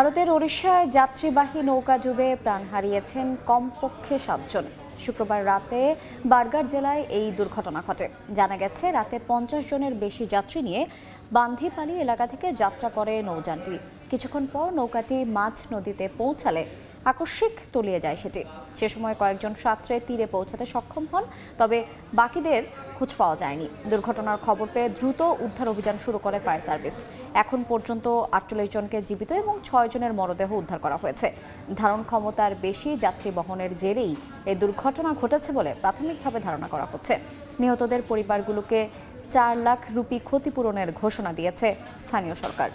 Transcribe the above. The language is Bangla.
ভারতের ওড়িশায় যাত্রীবাহী নৌকা ডুবে প্রাণ হারিয়েছেন কমপক্ষে ৭ জন। শুক্রবার রাতে বারগার জেলায় এই দুর্ঘটনা ঘটে। জানা গেছে, রাতে ৫০ জনের বেশি যাত্রী নিয়ে বান্ধিপালি এলাকা থেকে যাত্রা করে নৌযানটি। কিছুক্ষণ পর নৌকাটি মাঝ নদীতে পৌঁছালে আকস্মিক তলিয়ে যায় সেটি। সে সময় কয়েকজন সাঁতরে তীরে পৌঁছাতে সক্ষম হন, তবে বাকিদের খোঁজ পাওয়া যায়নি। দুর্ঘটনার খবর পেয়ে দ্রুত উদ্ধার অভিযান শুরু করে ফায়ার সার্ভিস। এখন পর্যন্ত ৪৮ জনকে জীবিত এবং ৬ জনের মরদেহ উদ্ধার করা হয়েছে। ধারণ ক্ষমতার বেশি যাত্রী বহনের জেরেই এই দুর্ঘটনা ঘটেছে বলে প্রাথমিকভাবে ধারণা করা হচ্ছে। নিহতদের পরিবারগুলোকে ৪ লাখ রুপি ক্ষতিপূরণের ঘোষণা দিয়েছে স্থানীয় সরকার।